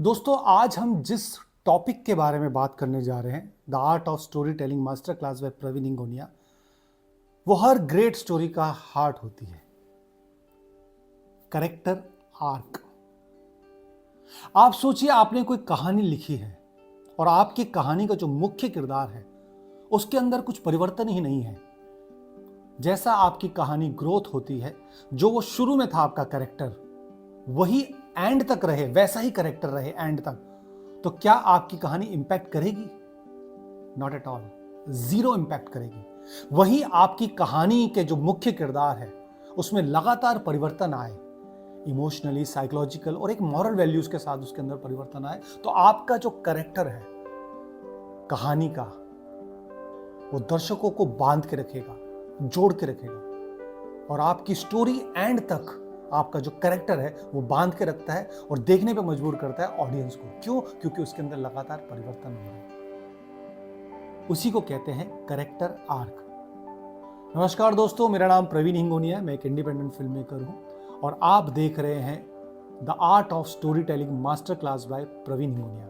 दोस्तों, आज हम जिस टॉपिक के बारे में बात करने जा रहे हैं, the art of story telling master class by Praveen Hingonia, वो हर ग्रेट स्टोरी का हार्ट होती है। Character arc. आप सोचिए, आपने कोई कहानी लिखी है और आपकी कहानी का जो मुख्य किरदार है उसके अंदर कुछ परिवर्तन ही नहीं है। जैसा आपकी कहानी ग्रोथ होती है, जो वो शुरू में था आपका कैरेक्टर, वही एंड तक रहे, वैसा ही कैरेक्टर रहे एंड तक, तो क्या आपकी कहानी इंपैक्ट करेगी? Not at all, zero impact करेगी। वही आपकी कहानी के जो मुख्य किरदार है उसमें लगातार परिवर्तन आए, इमोशनली, साइकोलॉजिकल और एक मॉरल वैल्यूज के साथ उसके अंदर परिवर्तन आए, तो आपका जो कैरेक्टर है कहानी का, वो दर्शकों को बांध के रखेगा, जोड़ के रखेगा, और आपकी स्टोरी एंड तक आपका जो कैरेक्टर है वो बांध के रखता है और देखने पे मजबूर करता है ऑडियंस को। क्यों? क्योंकि उसके अंदर लगातार परिवर्तन हो रहा है। उसी को कहते हैं कैरेक्टर आर्क। नमस्कार दोस्तों, मेरा नाम प्रवीण हिंगोनिया है। मैं एक इंडिपेंडेंट फिल्म मेकर हूं और आप देख रहे हैं the art of story telling master class by Praveen Hingonia.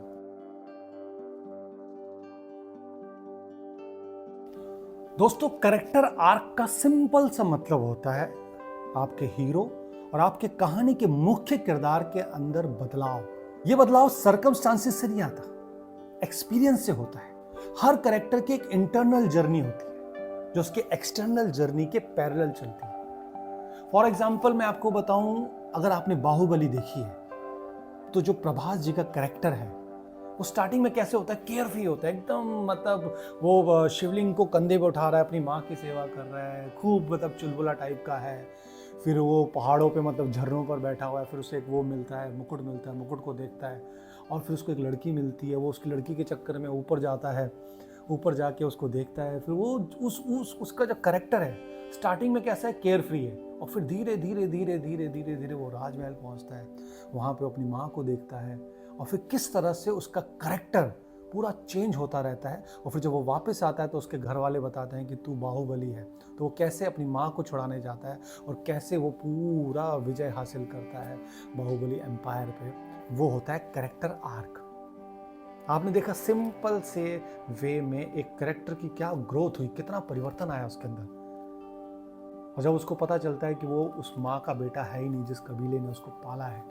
दोस्तों, कैरेक्टर आर्क का सिंपल सा मतलब होता है आपके हीरो और आपके कहानी के मुख्य किरदार के अंदर बदलाव। यह बदलाव सर्कमस्टांसेस से नहीं आता, एक्सपीरियंस से होता है। हर कैरेक्टर की एक इंटरनल जर्नी होती है जो उसके एक्सटर्नल जर्नी के पैरेलल चलती है। फॉर एग्जाम्पल मैं आपको बताऊं, अगर आपने बाहुबली देखी है तो जो प्रभास जी का कैरेक्टर है वो स्टार्टिंग में कैसे होता है, केयर फ्री होता है एकदम, मतलब वो शिवलिंग को कंधे पे उठा रहा है, अपनी माँ की सेवा कर रहा है, खूब मतलब चुलबुला टाइप का है। फिर वो पहाड़ों पे मतलब झरनों पर बैठा हुआ है, फिर उसे एक वो मिलता है, मुकुट मिलता है, मुकुट को देखता है और फिर उसको एक लड़की मिलती है, वो उसकी लड़की के चक्कर में ऊपर जाता है, ऊपर जाके उसको देखता है। फिर वो उसका जो कैरेक्टर है स्टार्टिंग में कैसा है, केयर फ्री है, और फिर धीरे धीरे धीरे धीरे धीरे धीरे वो राजमहल पहुंचता है, वहाँ पे अपनी माँ को देखता है, और फिर किस तरह से उसका कैरेक्टर पूरा चेंज होता रहता है। और फिर जब वो वापस आता है तो उसके घर वाले बताते हैं कि तू बाहुबली है, तो वो कैसे अपनी माँ को छुड़ाने जाता है और कैसे वो पूरा विजय हासिल करता है बाहुबली एम्पायर पे। वो होता है कैरेक्टर आर्क। आपने देखा सिंपल से वे में एक कैरेक्टर की क्या ग्रोथ हुई, कितना परिवर्तन आया उसके अंदर। और जब उसको पता चलता है कि वो उस माँ का बेटा है ही नहीं जिस कबीले ने उसको पाला है,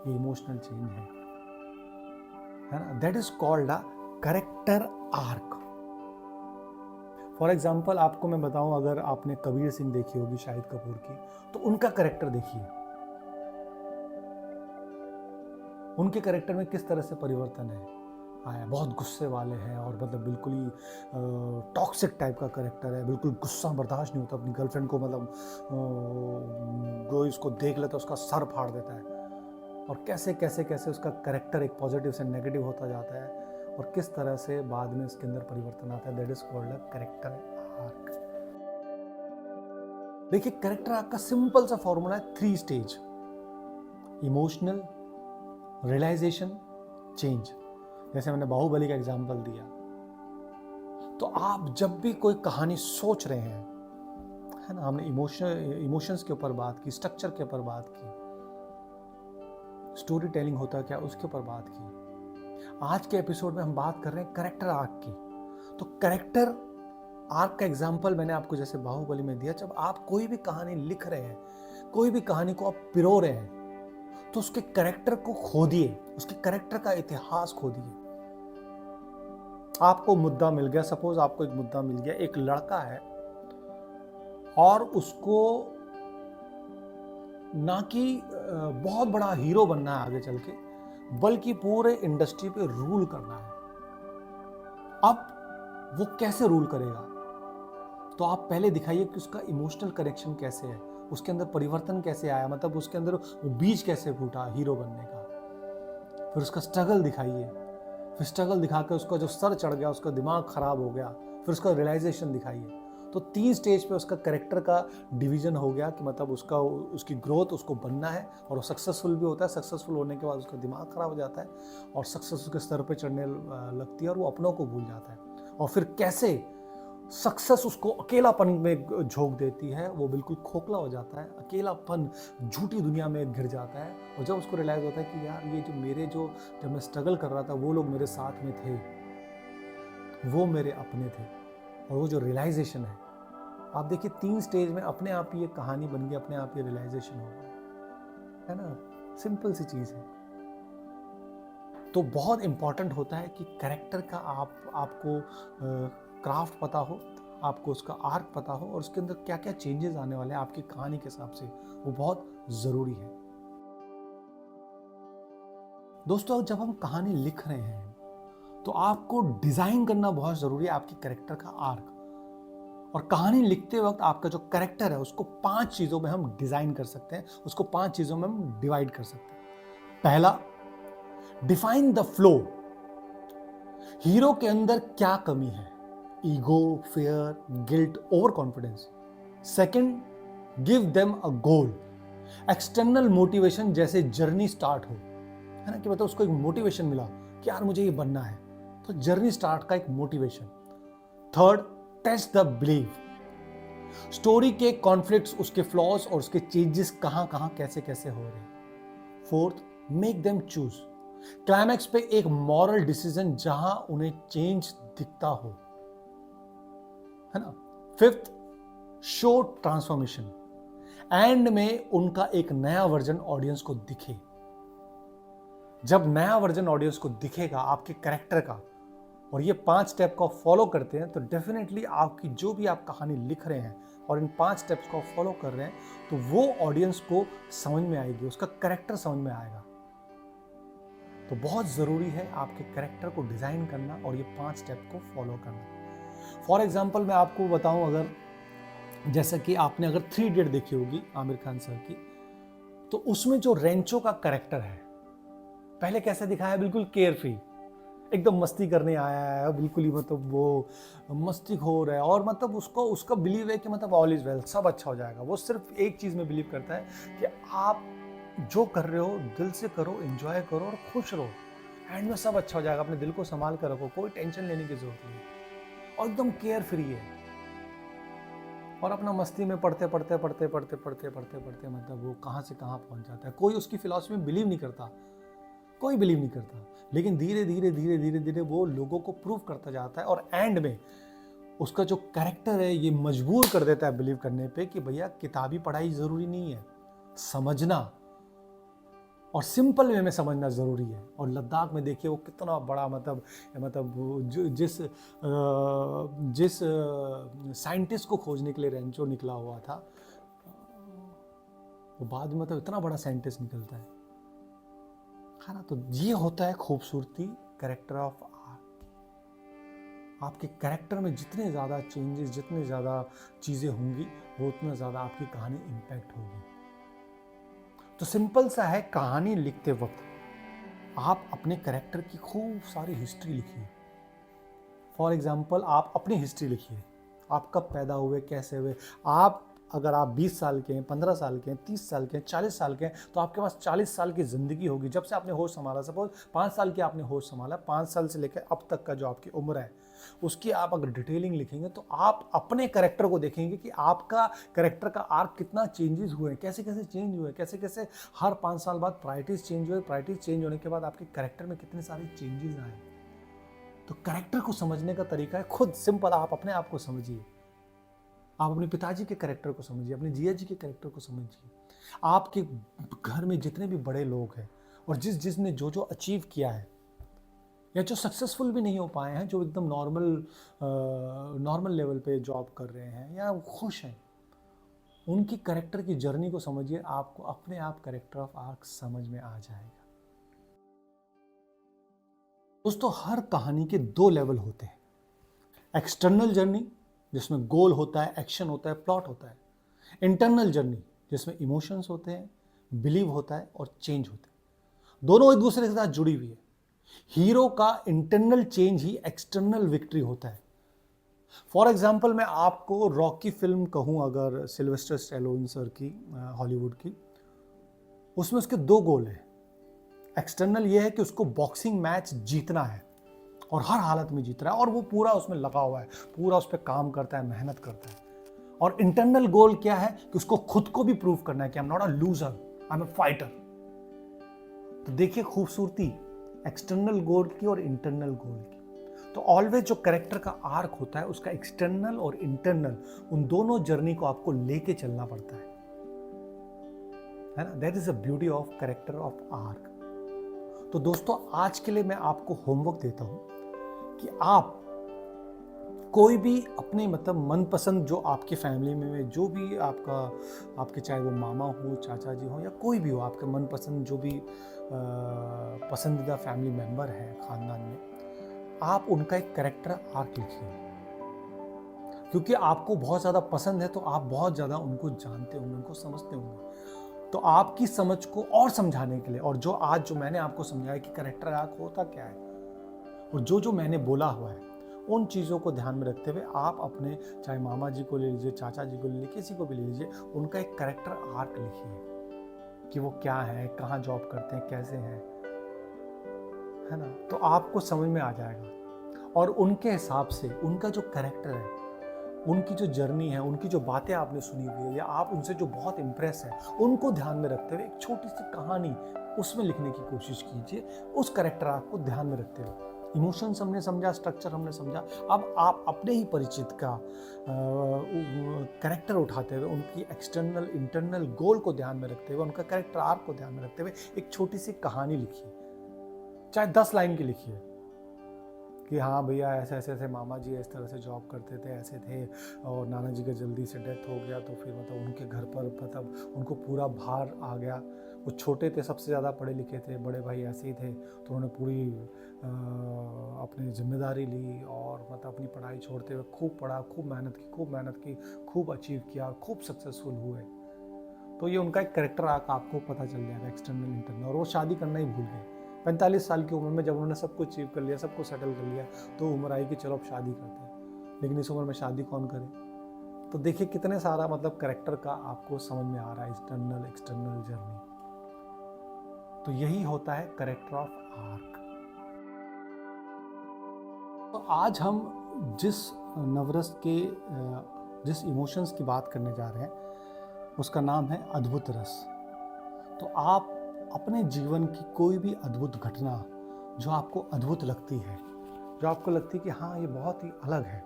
ये इमोशनल चेंज है ना। That is called a character arc. For example आपको मैं बताऊं, अगर आपने कबीर सिंह देखी होगी शाहिद कपूर की, तो उनका कैरेक्टर देखिए, उनके कैरेक्टर में किस तरह से परिवर्तन है आया। बहुत गुस्से वाले हैं और मतलब बिल्कुल ही टॉक्सिक टाइप का कैरेक्टर है, बिल्कुल गुस्सा बर्दाश्त नहीं होता, अपनी गर्लफ्रेंड को मतलब जो इसको देख लेता है उसका सर फाड़ देता है, और कैसे कैसे कैसे उसका कैरेक्टर एक पॉजिटिव से नेगेटिव होता जाता है और किस तरह से बाद में उसके अंदर परिवर्तन आता है। That is called a character arc. देखिए, कैरेक्टर आर्क का सिंपल सा फॉर्मूला है 3 स्टेज: इमोशनल, रियलाइजेशन, चेंज। जैसे मैंने बाहुबली का एग्जांपल दिया, तो आप जब भी कोई कहानी सोच रहे हैं, है ना, हमने इमोशंस के ऊपर बात की, स्ट्रक्चर के ऊपर बात की, स्टोरी टेलिंग होता है क्या उसके ऊपर बात की। आज के एपिसोड में हम बात कर रहे हैं कैरेक्टर आर्क की। तो कैरेक्टर आर्क का एग्जांपल मैंने आपको जैसे बाहुबली में दिया। जब आप कोई भी कहानी लिख रहे हैं, कोई भी कहानी को आप पिरो रहे हैं, तो उसके कैरेक्टर को खोदिए, उसके कैरेक्टर का इतिहास खोदिए। आपको मुद्दा मिल गया, सपोज आपको एक मुद्दा मिल गया, एक लड़का है और उसको ना कि बहुत बड़ा हीरो बनना है आगे चल के, बल्कि पूरे इंडस्ट्री पे रूल करना है। अब वो कैसे रूल करेगा, तो आप पहले दिखाइए कि उसका इमोशनल कनेक्शन कैसे है, उसके अंदर परिवर्तन कैसे आया, मतलब उसके अंदर वो बीज कैसे फूटा हीरो बनने का। फिर उसका स्ट्रगल दिखाइए, फिर स्ट्रगल दिखा के उसका जो सर चढ़ गया, उसका दिमाग खराब हो गया, फिर उसका रियलाइजेशन दिखाइए। तो 3 स्टेज पे उसका कैरेक्टर का डिवीजन हो गया कि मतलब उसकी ग्रोथ, उसको बनना है, और वो सक्सेसफुल भी होता है। सक्सेसफुल होने के बाद उसका दिमाग खराब हो जाता है और सक्सेस उसके स्तर पे चढ़ने लगती है और वो अपनों को भूल जाता है। और फिर कैसे सक्सेस उसको अकेलापन में झोंक देती है, वो बिल्कुल खोखला हो जाता है, अकेलापन झूठी दुनिया में गिर जाता है। और जब उसको रियलाइज होता है कि यार ये जो जब मैं स्ट्रगल कर रहा था वो लोग मेरे साथ में थे, वो मेरे अपने थे, और वो जो रियलाइजेशन है, आप देखिए 3 स्टेज में अपने आप ही ये कहानी बन गई, अपने आप ये रियलाइजेशन हो गया, है ना। सिंपल सी चीज है। तो बहुत इंपॉर्टेंट होता है कि कैरेक्टर का आपको क्राफ्ट पता हो, आपको उसका आर्क पता हो, और उसके अंदर क्या क्या चेंजेस आने वाले हैं आपकी कहानी के हिसाब से, वो बहुत ज़रूरी है। दोस्तों, जब हम कहानी लिख रहे हैं तो आपको डिज़ाइन करना बहुत ज़रूरी है, आपकी कैरेक्टर का आर्क। और कहानी लिखते वक्त आपका जो कैरेक्टर है उसको 5 चीज़ों में हम डिज़ाइन कर सकते हैं, उसको 5 चीज़ों में हम डिवाइड कर सकते हैं। पहला, डिफाइन द फ्लो। हीरो के अंदर क्या कमी है? Ego, fear, guilt, over confidence. Second, give them a goal. External motivation, जैसे जर्नी स्टार्ट हो, है ना, कि मतलब उसको एक मोटिवेशन मिला कि यार मुझे ये बनना है, तो जर्नी स्टार्ट का एक मोटिवेशन। Third, test the believe. Story के कॉन्फ्लिक्ट्स, उसके फ्लॉज और उसके चेंजेस कहां कहां कैसे कैसे हो रहे हैं। Fourth, make them choose. Climax पे एक मॉरल डिसीजन जहां उन्हें चेंज दिखता हो, है ना। Fifth, show transformation. एंड में उनका एक नया वर्जन ऑडियंस को दिखे। जब नया वर्जन ऑडियंस को दिखेगा आपके कैरेक्टर का, और ये 5 स्टेप को फॉलो करते हैं, तो डेफिनेटली आपकी जो भी आप कहानी लिख रहे हैं और इन 5 स्टेप्स को फॉलो कर रहे हैं, तो वो ऑडियंस को समझ में आएगी, उसका कैरेक्टर समझ में आएगा। तो बहुत ज़रूरी है आपके कैरेक्टर को डिज़ाइन करना और ये 5 स्टेप को फॉलो करना। फॉर एग्जाम्पल मैं आपको बताऊं, अगर जैसा कि आपने अगर 3 इडियट देखी होगी आमिर खान सर की, तो उसमें जो रेंचो का कैरेक्टर है, पहले कैसे दिखाया है? बिल्कुल केयर फ्री, एकदम मस्ती करने आया है, बिल्कुल ही मतलब वो मस्ती खोर है, और मतलब उसका बिलीव है कि मतलब ऑल इज वेल, सब अच्छा हो जाएगा। वो सिर्फ एक चीज़ में बिलीव करता है कि आप जो कर रहे हो दिल से करो, एंजॉय करो और खुश रहो, एंड में सब अच्छा हो जाएगा। अपने दिल को संभाल कर रखो, कोई टेंशन लेने की जरूरत नहीं, और एकदम केयर फ्री है, और अपना मस्ती में पढ़ते मतलब वो कहाँ से कहाँ पहुँच जाता है। कोई उसकी फिलॉसफी में बिलीव नहीं करता, कोई बिलीव नहीं करता, लेकिन धीरे धीरे वो लोगों को प्रूव करता जाता है, और एंड में उसका जो कैरेक्टर है ये मजबूर कर देता है बिलीव करने पे कि भैया किताबी पढ़ाई जरूरी नहीं है, समझना और सिंपल वे में समझना जरूरी है। और लद्दाख में देखिए वो कितना बड़ा मतलब जिस साइंटिस्ट को खोजने के लिए रेंचो निकला हुआ था, वो बाद में मतलब इतना बड़ा साइंटिस्ट निकलता है ना। तो ये होता है खूबसूरती कैरेक्टर ऑफ आर्ट। आपके कैरेक्टर में जितने ज़्यादा चेंजेस, जितने ज़्यादा चीज़ें होंगी, वो उतना ज़्यादा आपकी कहानी इम्पैक्ट होगी। तो सिंपल सा है, कहानी लिखते वक्त आप अपने कैरेक्टर की खूब सारी हिस्ट्री लिखिए। फॉर एग्जाम्पल, आप अपनी हिस्ट्री लिखिए, आप कब पैदा हुए, कैसे हुए। आप अगर आप 20 साल के हैं, 15 साल के हैं, 30 साल के हैं, 40 साल के हैं, तो आपके पास 40 साल की ज़िंदगी होगी, जब से आपने होश संभाला। सपोज 5 साल की आपने होश संभाला, 5 साल से लेकर अब तक का जो आपकी उम्र है, उसकी आप अगर डिटेलिंग लिखेंगे तो आप अपने कैरेक्टर को देखेंगे कि आपका कैरेक्टर का आर्क कितना चेंजेस हुए हैं, कैसे कैसे चेंज हुए, कैसे कैसे हर 5 साल बाद प्रायोरिटीज चेंज हुए, प्रायोरिटीज चेंज होने के बाद आपके कैरेक्टर में कितने सारे चेंजेस आए। तो कैरेक्टर को समझने का तरीका है खुद सिंपल, आप अपने आप को समझिए, आप अपने पिताजी के कैरेक्टर को समझिए, अपने जिया जी के कैरेक्टर को समझिए, आपके घर में जितने भी बड़े लोग हैं और जिसने जो जो अचीव किया है, या जो सक्सेसफुल भी नहीं हो पाए हैं, जो एकदम नॉर्मल लेवल पे जॉब कर रहे हैं या खुश हैं, उनकी कैरेक्टर की जर्नी को समझिए, आपको अपने आप कैरेक्टर ऑफ आर्क समझ में आ जाएगा। दोस्तों, हर कहानी के 2 लेवल होते हैं। एक्सटर्नल जर्नी, जिसमें गोल होता है, एक्शन होता है, प्लॉट होता है। इंटरनल जर्नी, जिसमें इमोशंस होते हैं, बिलीव होता है और चेंज होते हैं। दोनों एक दूसरे के साथ जुड़ी हुई है। हीरो का इंटरनल चेंज ही एक्सटर्नल विक्ट्री होता है। फॉर एग्जाम्पल, मैं आपको रॉकी फिल्म कहूं, अगर सिल्वेस्टर स्टैलोन सर की, हॉलीवुड की, उसमें उसके 2 गोल हैं। एक्सटर्नल ये है कि उसको बॉक्सिंग मैच जीतना है, और हर हालत में जीत रहा है और वो पूरा उसमें लगा हुआ है, पूरा उस पर काम करता है, मेहनत करता है। और इंटरनल गोल क्या है कि उसको खुद को भी प्रूव करना है कि I am not a loser, I am a fighter. तो देखिए खूबसूरती एक्सटर्नल गोल की और इंटरनल गोल की। तो ऑलवेज जो कैरेक्टर का आर्क होता है उसका एक्सटर्नल और इंटरनल उन दोनों जर्नी को आपको लेके चलना पड़ता है ना। That is the beauty of character of arc. तो दोस्तों आज के लिए मैं आपको होमवर्क देता हूं कि आप कोई भी अपने मतलब मनपसंद जो आपकी फैमिली में जो भी आपके चाहे वो मामा हो, चाचा जी हो या कोई भी हो, आपके मनपसंद जो भी पसंदीदा फैमिली मेंबर है खानदान में, आप उनका एक कैरेक्टर आर्क लिखिए। क्योंकि आपको बहुत ज़्यादा पसंद है तो आप बहुत ज़्यादा उनको जानते होंगे, उनको समझते होंगे। तो आपकी समझ को और समझाने के लिए, और जो मैंने आपको समझाया कि कैरेक्टर आर्क होता क्या है और जो मैंने बोला हुआ है, उन चीज़ों को ध्यान में रखते हुए आप अपने चाहे मामा जी को ले लीजिए, चाचा जी को ले लीजिए, किसी को भी ले लीजिए, उनका एक कैरेक्टर आर्क लिखिए कि वो क्या है, कहाँ जॉब करते हैं, कैसे हैं, है ना। तो आपको समझ में आ जाएगा और उनके हिसाब से उनका जो कैरेक्टर है, उनकी जो जर्नी है, उनकी जो बातें आपने सुनी हुई है या आप उनसे जो बहुत इम्प्रेस है, उनको ध्यान में रखते हुए एक छोटी सी कहानी उसमें लिखने की कोशिश कीजिए, उस कैरेक्टर आर्क को ध्यान में रखते हुए। इमोशंस हमने समझा, स्ट्रक्चर हमने समझा, अब आप अपने ही परिचित का कैरेक्टर उठाते हुए उनकी एक्सटर्नल इंटरनल गोल को ध्यान में रखते हुए, उनका कैरेक्टर आर्क को ध्यान में रखते हुए एक छोटी सी कहानी लिखिए, चाहे 10 लाइन की लिखिए कि हाँ भैया ऐसे ऐसे ऐसे मामा जी इस तरह से जॉब करते थे, ऐसे थे, और नाना जी का जल्दी से डेथ हो गया तो फिर मतलब उनके घर पर मतलब उनको पूरा भार आ गया। वो छोटे थे, सबसे ज़्यादा पढ़े लिखे थे, बड़े भाई ऐसे ही थे, तो उन्होंने पूरी अपनी जिम्मेदारी ली और मतलब अपनी पढ़ाई छोड़ते हुए खूब पढ़ा, खूब मेहनत की, खूब अचीव किया और खूब सक्सेसफुल हुए। तो ये उनका एक कैरेक्टर आपको पता चल जाएगा, एक्सटर्नल इंटरनल। और वो शादी करना ही भूल गए 45 साल की उम्र में, जब उन्होंने सब कुछ अचीव कर लिया, सबको सेटल कर लिया, तो उम्र आई कि चलो अब शादी करते हैं। लेकिन इस उम्र में शादी कौन करे? तो देखिए कितने सारा मतलब कैरेक्टर का आपको समझ में आ रहा है, इंटरनल एक्सटर्नल जर्नी। तो यही होता है कैरेक्टर ऑफ आर्क। तो आज हम जिस नवरस के जिस इमोशंस की बात करने जा रहे हैं उसका नाम है अद्भुत रस। तो आप अपने जीवन की कोई भी अद्भुत घटना जो आपको अद्भुत लगती है, जो आपको लगती है कि हाँ ये बहुत ही अलग है,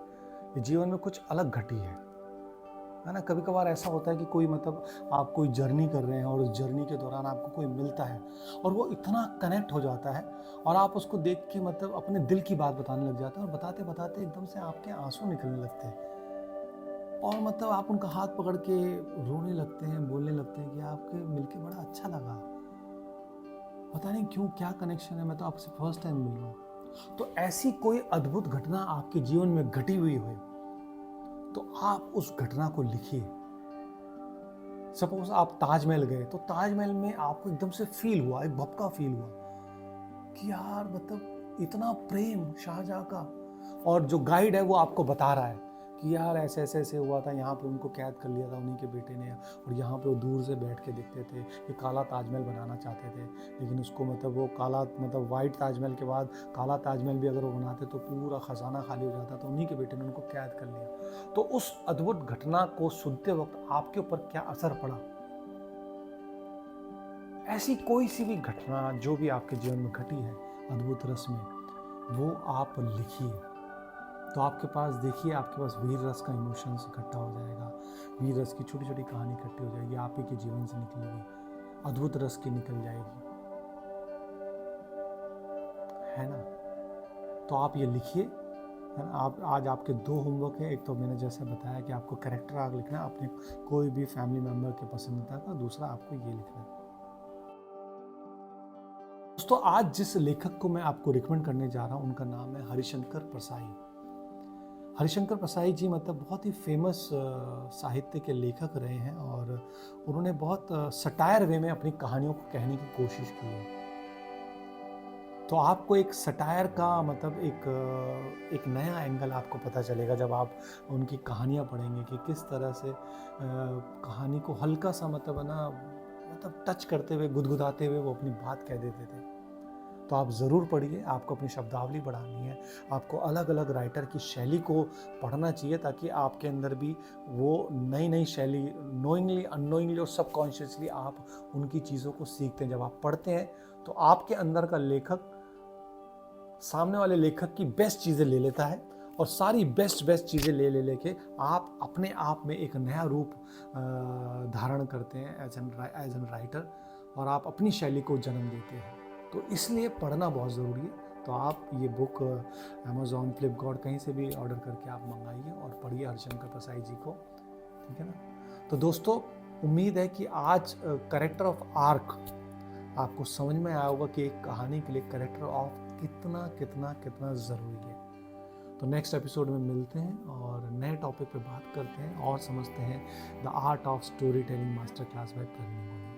ये जीवन में कुछ अलग घटी है ना। कभी कभार ऐसा होता है कि कोई मतलब आप कोई जर्नी कर रहे हैं और उस जर्नी के दौरान आपको कोई मिलता है और वो इतना कनेक्ट हो जाता है और आप उसको देख के मतलब अपने दिल की बात बताने लग जाते हैं और बताते बताते एकदम से आपके आंसू निकलने लगते हैं और मतलब आप उनका हाथ पकड़ के रोने लगते हैं, बोलने लगते हैं कि आपके मिलके बड़ा अच्छा लगा, पता नहीं क्यों, क्या कनेक्शन है, मैं तो आपसे फर्स्ट टाइम मिल रहा हूँ। तो ऐसी कोई अद्भुत घटना आपके जीवन में घटी हुई हो तो आप उस घटना को लिखिए। सपोज आप ताजमहल गए तो ताजमहल में आपको एकदम से फील हुआ, एक भपका फील हुआ कि यार मतलब इतना प्रेम शाहजहां का, और जो गाइड है वो आपको बता रहा है कि यार ऐसे ऐसे ऐसे हुआ था, यहाँ पे उनको कैद कर लिया था उन्हीं के बेटे ने, और यहाँ पे वो दूर से बैठ के देखते थे। ये काला ताजमहल बनाना चाहते थे लेकिन उसको मतलब वो काला मतलब वाइट ताजमहल के बाद काला ताजमहल भी अगर वो बनाते तो पूरा खजाना खाली हो जाता, तो उन्हीं के बेटे ने उनको कैद कर लिया। तो उस अद्भुत घटना को सुनते वक्त आपके ऊपर क्या असर पड़ा, ऐसी कोई सी भी घटना जो भी आपके जीवन में घटी है अद्भुत रस में, वो आप लिखिए। तो आपके पास देखिए, आपके पास वीर रस का इमोशंस इकट्ठा हो जाएगा, वीर रस की छोटी छोटी कहानी इकट्ठी हो जाएगी, आप ही के जीवन से निकलेगी, अद्भुत रस की निकल जाएगी, है ना। तो आप ये लिखिए, है ना। आप आज आपके 2 होमवर्क है, एक तो मैंने जैसे बताया कि आपको कैरेक्टर आर्क लिखना है अपने कोई भी फैमिली मेम्बर के पसंदीदा का, दूसरा आपको ये लिखना है। दोस्तों आज जिस लेखक को मैं आपको रिकमेंड करने जा रहा हूँ उनका नाम है हरिशंकर परसाई। हरिशंकर परसाई जी मतलब बहुत ही फेमस साहित्य के लेखक रहे हैं और उन्होंने बहुत सटायर वे में अपनी कहानियों को कहने की कोशिश की है। तो आपको एक सटायर का मतलब एक नया एंगल आपको पता चलेगा जब आप उनकी कहानियाँ पढ़ेंगे कि किस तरह से कहानी को हल्का सा मतलब टच करते हुए, गुदगुदाते हुए वो अपनी बात कह देते थे। तो आप ज़रूर पढ़िए। आपको अपनी शब्दावली बढ़ानी है, आपको अलग अलग राइटर की शैली को पढ़ना चाहिए ताकि आपके अंदर भी वो नई नई शैली नोइंगली अननोइंगली और सबकॉन्शियसली आप उनकी चीज़ों को सीखते हैं। जब आप पढ़ते हैं तो आपके अंदर का लेखक सामने वाले लेखक की बेस्ट चीज़ें ले लेता है और सारी बेस्ट चीज़ें ले लेके आप अपने आप में एक नया रूप धारण करते हैं एज एन राइटर, और आप अपनी शैली को जन्म देते हैं। तो इसलिए पढ़ना बहुत ज़रूरी है। तो आप ये बुक अमेज़ॉन, फ्लिपकार्ट कहीं से भी ऑर्डर करके आप मंगाइए और पढ़िए हरिशंकर प्रसाई जी को, ठीक है ना। तो दोस्तों, उम्मीद है कि आज कैरेक्टर ऑफ आर्क आपको समझ में आया होगा कि एक कहानी के लिए कैरेक्टर ऑफ कितना कितना कितना ज़रूरी है। तो नेक्स्ट एपिसोड में मिलते हैं और नए टॉपिक पे बात करते हैं और समझते हैं the art of story telling master class by Praveen.